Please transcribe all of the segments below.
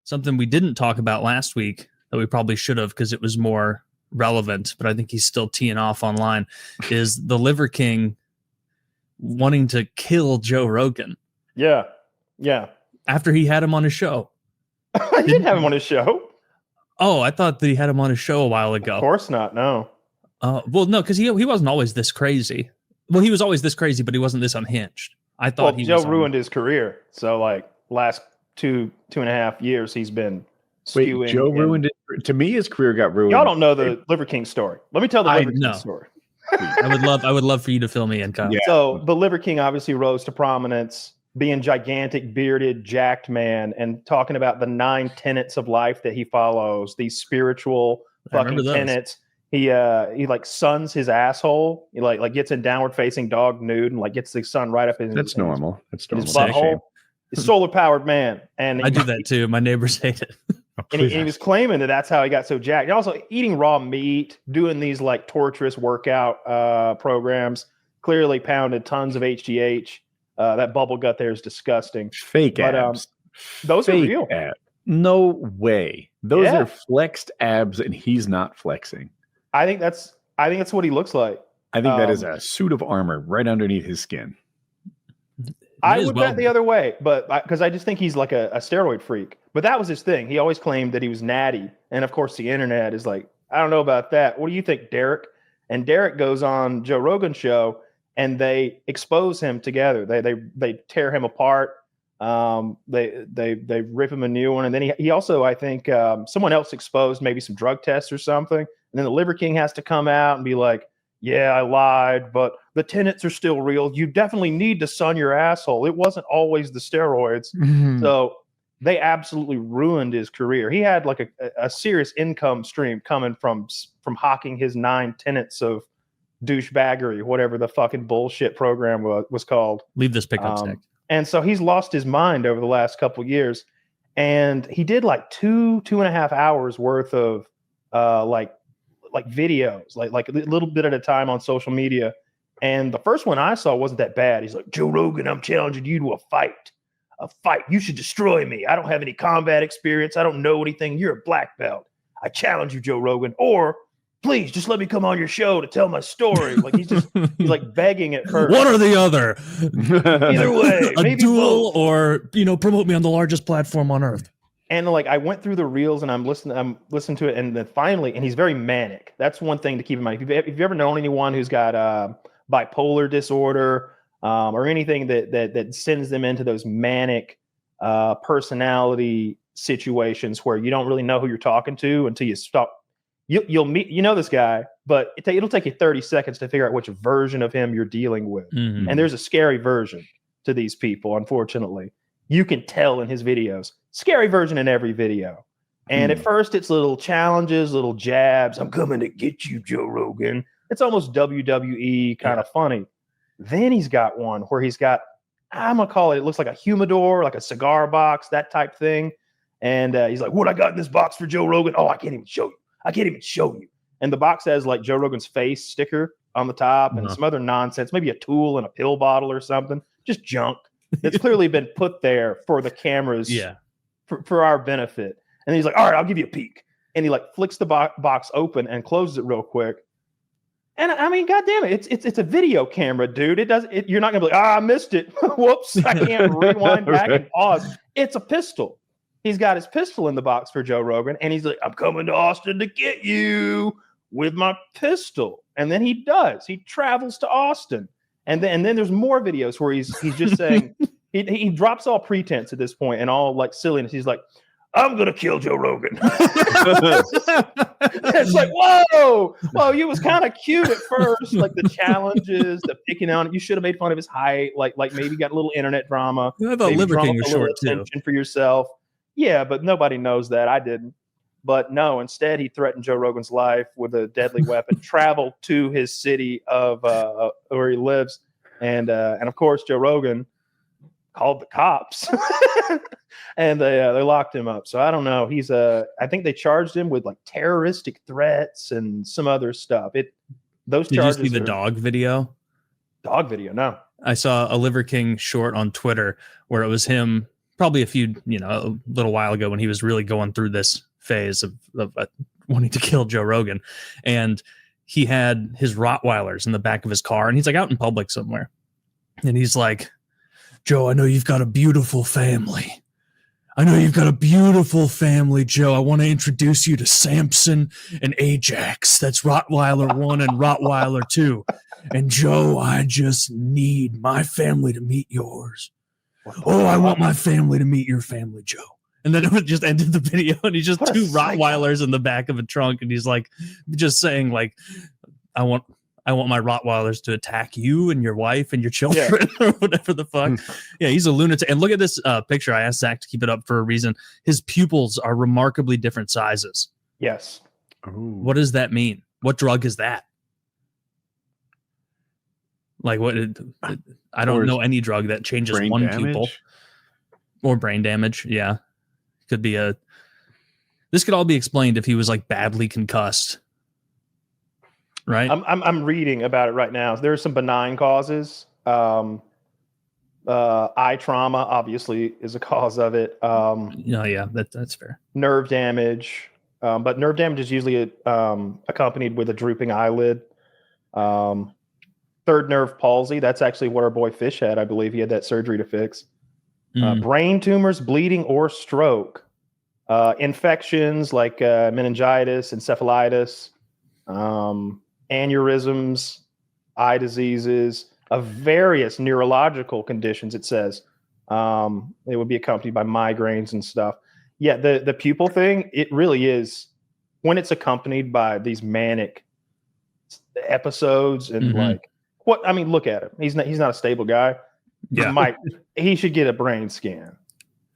something we didn't talk about last week that we probably should have because it was more relevant, but I think he's still teeing off online, is the Liver King wanting to kill Joe Rogan. Yeah. After he had him on his show. I didn't have him on his show. Oh, I thought that he had him on his show a while ago. Of course not, no. Well, no, because he wasn't always this crazy. Well, he was always this crazy, but he wasn't this unhinged. I thought Joe ruined his career. So, like, last 2.5 years, he's been skewing. Wait, Joe ruined it? To me, his career got ruined. Y'all don't know the Liver King story. Let me tell the Liver King story. I would love for you to fill me in, Kyle. Yeah. So, the Liver King obviously rose to prominence, being gigantic, bearded, jacked man, and talking about the 9 tenets of life that he follows, these spiritual fucking tenets. He like suns his asshole. He like gets in downward facing dog nude and like gets the sun right up in his. That's normal. That's normal. His butthole. He's solar powered man, and I do that too. My neighbors hate it. And he was claiming that's how he got so jacked. And also eating raw meat, doing these like torturous workout programs. Clearly pounded tons of HGH. That bubble gut there is disgusting. Fake abs. Those Fake are real. No way. Those are flexed abs, and he's not flexing. I think that's what he looks like. I think that is a suit of armor right underneath his skin. I would bet the other way, but because I just think he's like a steroid freak. But that was his thing. He always claimed that he was natty, and of course, the internet is like, I don't know about that. What do you think, Derek? And Derek goes on Joe Rogan's show, and they expose him together. They tear him apart. They rip him a new one, and then he also, I think, someone else exposed maybe some drug tests or something, and then the Liver King has to come out and be like, yeah, I lied, but the tenets are still real. You definitely need to sun your asshole. It wasn't always the steroids. Mm-hmm. So they absolutely ruined his career. He had like a serious income stream coming from hawking his 9 tenets of douchebaggery, whatever the fucking bullshit program was called. Leave this pickup stick. And so he's lost his mind over the last couple of years. And he did like 2.5 hours worth of like videos, like a little bit at a time on social media. And the first one I saw wasn't that bad. He's like, Joe Rogan, I'm challenging you to a fight. You should destroy me. I don't have any combat experience. I don't know anything. You're a black belt. I challenge you, Joe Rogan. Or please just let me come on your show to tell my story. Like he's like begging at first. One or the other. Either way. A duel both. Or, promote me on the largest platform on earth. And like I went through the reels and I'm listening to it, and then finally, and he's very manic. That's one thing to keep in mind. If you've ever known anyone who's got bipolar disorder or anything that sends them into those manic personality situations where you don't really know who you're talking to until you stop. You'll meet this guy, but it'll take you 30 seconds to figure out which version of him you're dealing with. Mm-hmm. And there's a scary version to these people, unfortunately. You can tell in his videos. Scary version in every video. And at first it's little challenges, little jabs. I'm coming to get you, Joe Rogan. It's almost WWE kind of funny. Then he's got one where he's got, I'm going to call it looks like a humidor, like a cigar box, that type thing. And he's like, what I got in this box for Joe Rogan? Oh, I can't even show you. And the box has like Joe Rogan's face sticker on the top and some other nonsense, maybe a tool and a pill bottle or something. Just junk. It's clearly been put there for the cameras. Yeah. For our benefit. And he's like, all right, I'll give you a peek. And he like flicks the box open and closes it real quick. And I mean, goddamn it, it's a video camera, dude. You're not gonna be like, I missed it. Whoops, I can't rewind back and pause. It's a pistol. He's got his pistol in the box for Joe Rogan, and he's like, I'm coming to Austin to get you with my pistol. And then he does. He travels to Austin. And then there's more videos where he's just saying he drops all pretense at this point and all like silliness. He's like, I'm gonna kill Joe Rogan. It's like, whoa, you was kind of cute at first, like the challenges, the picking on it. You should have made fun of his height, like maybe got a little internet drama. I thought Liver King was short too. For yourself, yeah, but nobody knows that. I didn't. But no, instead he threatened Joe Rogan's life with a deadly weapon, traveled to his city of where he lives, and of course Joe Rogan called the cops, and they locked him up. So I don't know. He's I think they charged him with like terroristic threats and some other stuff. Those charges. Did you see the dog video? Dog video? No. I saw a Liver King short on Twitter where it was him probably a little while ago when he was really going through this phase of wanting to kill Joe Rogan. And he had his Rottweilers in the back of his car, and he's like out in public somewhere. And he's like, Joe, I know you've got a beautiful family. Joe. I want to introduce you to Samson and Ajax. That's Rottweiler 1 and Rottweiler 2. And Joe, I just need my family to meet yours. Oh, I want my family to meet your family, Joe. And then it just ended the video, and he's just two Rottweilers in the back of a trunk, and he's like just saying like, I want my Rottweilers to attack you and your wife and your children or whatever the fuck. Yeah, he's a lunatic. And look at this picture. I asked Zach to keep it up for a reason. His pupils are remarkably different sizes. Yes. Ooh. What does that mean? What drug is that? Like what? I don't know any drug that changes one pupil. Or brain damage. Yeah. Could be this could all be explained if he was like badly concussed. Right. I'm reading about it right now. There are some benign causes. Eye trauma obviously is a cause of it. That's fair. Nerve damage, but nerve damage is usually accompanied with a drooping eyelid. Third nerve palsy. That's actually what our boy Fish had. I believe he had that surgery to fix. Brain tumors, bleeding, or stroke. Infections like meningitis, encephalitis. Aneurysms, eye diseases, of various neurological conditions, it says. It would be accompanied by migraines and stuff. Yeah, the pupil thing, it really is, when it's accompanied by these manic episodes and look at him. He's not a stable guy. Yeah. He should get a brain scan.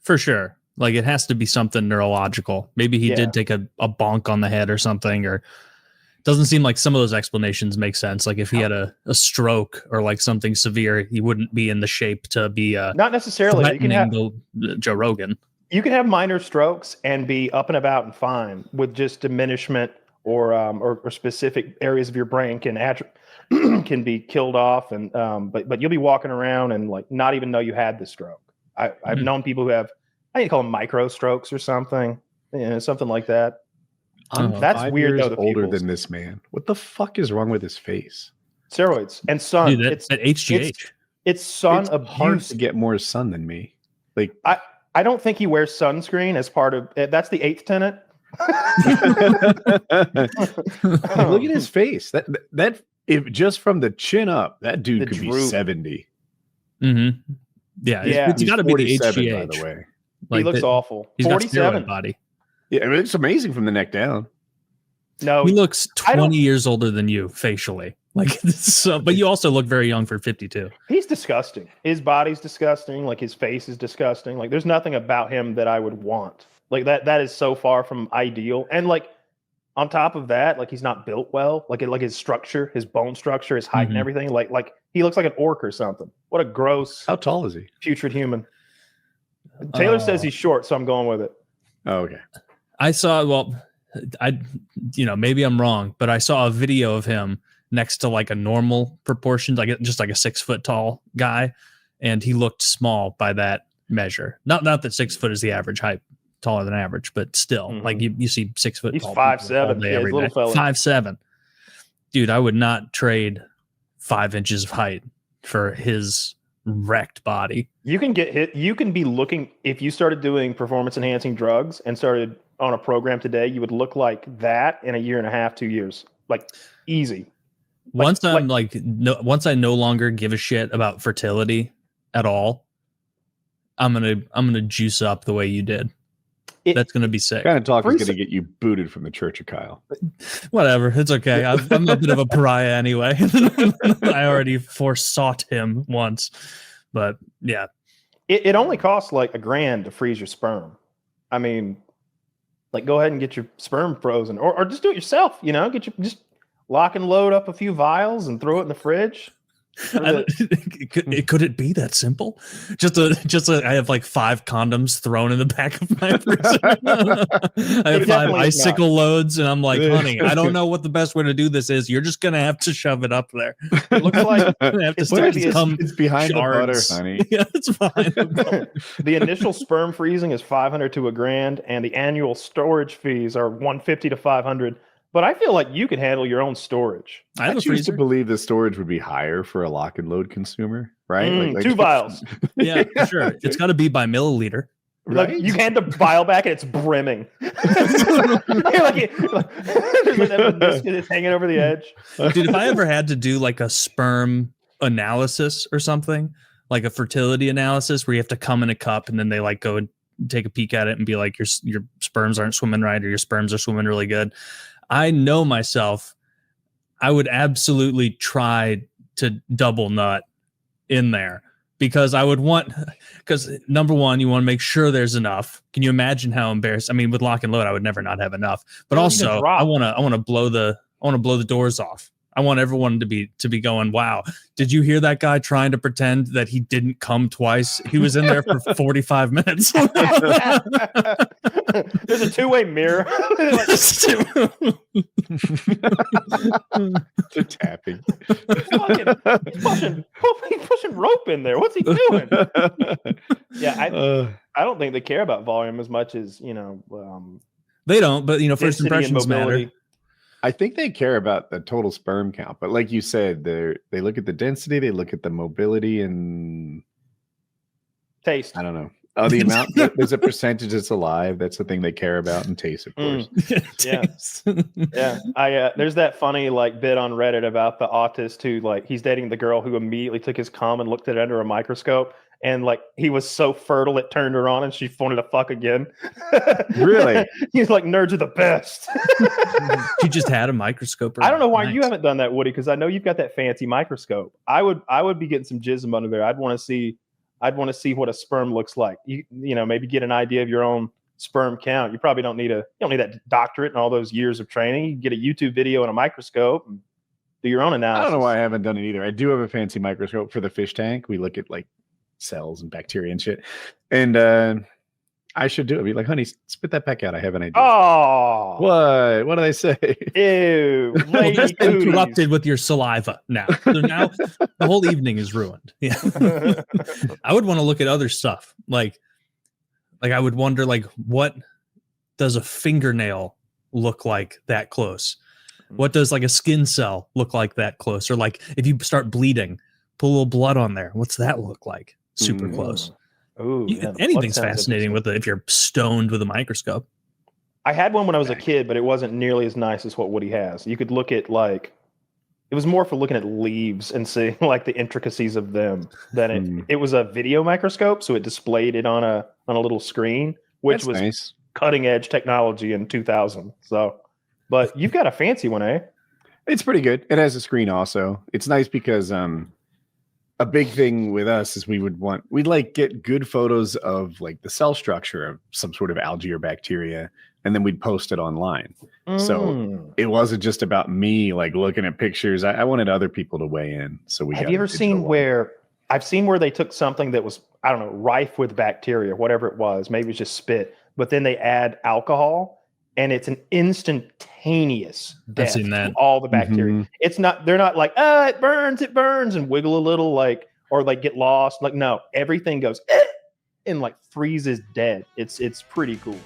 For sure. Like it has to be something neurological. Maybe he did take a bonk on the head or something, or doesn't seem like some of those explanations make sense. Like if he had a stroke or like something severe, he wouldn't be in the shape to be not necessarily. You can have Joe Rogan. You can have minor strokes and be up and about and fine with just diminishment or specific areas of your brain can be killed off, and but you'll be walking around and like not even know you had the stroke. I've known people who have, I think, call them micro strokes or something, something like that. That's weird. Though, older than this man. What the fuck is wrong with his face? Steroids and sun. Dude, it's at HGH. It's sun it's abuse. Hard to get more sun than me. Like I don't think he wears sunscreen as part of. That's the 8th tenet. Look at his face. That if just from the chin up, that dude could be 70. Mm-hmm. Yeah, it's got to be the HGH. By the way, he looks awful. He's 47 got body. Yeah, I mean, it's amazing from the neck down. No, he looks 20 years older than you facially. Like, but you also look very young for 52. He's disgusting. His body's disgusting. Like his face is disgusting. Like there's nothing about him that I would want. Like that is so far from ideal. And like on top of that, like he's not built well. Like his structure, his bone structure, his height and everything. Like he looks like an orc or something. What a gross. How tall is he? Putrid human. Taylor says he's short, so I'm going with it. Oh, okay. I saw, maybe I'm wrong, but I saw a video of him next to like a normal proportions, like just like a 6 foot tall guy, and he looked small by that measure. Not that 6 foot is the average height, taller than average, but still, like you see 6 foot. He's tall 5'7". Yeah, he's a little fella. 5'7". Dude, I would not trade 5 inches of height for his wrecked body. You can get hit. You can be looking, if you started doing performance enhancing drugs and started on a program today, you would look like that in a year and a half, 2 years, like easy. Once I no longer give a shit about fertility at all, I'm gonna juice up the way you did. That's gonna be sick. Kind of talk is gonna get you booted from the Church of Kyle. Whatever, it's okay. I'm a bit of a pariah anyway. I already forsought him once, but yeah, it only costs like $1,000 to freeze your sperm. I mean, like go ahead and get your sperm frozen, or just do it yourself. Just lock and load up a few vials and throw it in the fridge. Could it be that simple? I have like 5 condoms thrown in the back of my person. I have 5 icicle loads, and I'm like, honey, I don't know what the best way to do this is. You're just gonna have to shove it up there. It looks like it's behind shards. the butter, honey. Yeah, it's behind the butter. The initial sperm freezing is $500 to $1,000, and the annual storage fees are $150 to $500. But I feel like you could handle your own storage. I choose to believe the storage would be higher for a lock and load consumer, right? 2 vials. Yeah, for sure. It's got to be by milliliter. Right? Like you hand the vial back and it's brimming. There's it's hanging over the edge. Dude, if I ever had to do like a sperm analysis or something, like a fertility analysis where you have to come in a cup and then they like go and take a peek at it and be like, your sperms aren't swimming right or your sperms are swimming really good. I know myself, I would absolutely try to double nut in there because number one, you want to make sure there's enough. Can you imagine how embarrassed? I mean, with lock and load, I would never not have enough, but also I want to blow the doors off. I want everyone to be going, wow, did you hear that guy trying to pretend that he didn't come twice? He was in there for 45 minutes. There's a 2-way mirror. They're tapping. He's pushing rope in there. What's he doing? Yeah, I don't think they care about volume as much as, they don't, but first impressions matter. I think they care about the total sperm count, but like you said, they look at the density, they look at the mobility and taste. I don't know. Oh, the amount. There's a percentage that's alive. That's the thing they care about, and taste, of course. Yeah. There's that funny like bit on Reddit about the autist who like he's dating the girl who immediately took his cum and looked at it under a microscope. And like he was so fertile, it turned her on, and she wanted to fuck again. Really? He's like, nerds are the best. She just had a microscope. I don't know why you haven't done that, Woody, because I know you've got that fancy microscope. I would be getting some jism under there. I'd want to see what a sperm looks like. You maybe get an idea of your own sperm count. You probably don't need that doctorate and all those years of training. You can get a YouTube video and a microscope and do your own analysis. I don't know why I haven't done it either. I do have a fancy microscope for the fish tank. We look at like cells and bacteria and shit. And I should do it. Be like, honey, spit that back out. I have an idea. Oh, what did I say? Ew, well, just interrupted with your saliva now. So now the whole evening is ruined. Yeah. I would want to look at other stuff. Like I would wonder, like, what does a fingernail look like that close? What does like a skin cell look like that close? Or like if you start bleeding, put a little blood on there. What's that look like? Super close. Ooh, anything's fascinating with it if you're stoned with a microscope. I had one when I was a kid, but it wasn't nearly as nice as what Woody has. You could look at it was more for looking at leaves and seeing like the intricacies of them than it was a video microscope, so it displayed it on a little screen, which was nice. Cutting edge technology in 2000. So, but you've got a fancy one, eh? It's pretty good. It has a screen also. It's nice because a big thing with us is we'd like get good photos of like the cell structure of some sort of algae or bacteria, and then we'd post it online. So it wasn't just about me like looking at pictures. I wanted other people to weigh in. So have you ever seen where they took something that was, I don't know, rife with bacteria, whatever it was, maybe it was just spit, but then they add alcohol and it's an instantaneous death to all the bacteria. It's not, they're not like, it burns and wiggle a little, like, or like get lost. Like, no, everything goes and like freezes dead. It's pretty cool.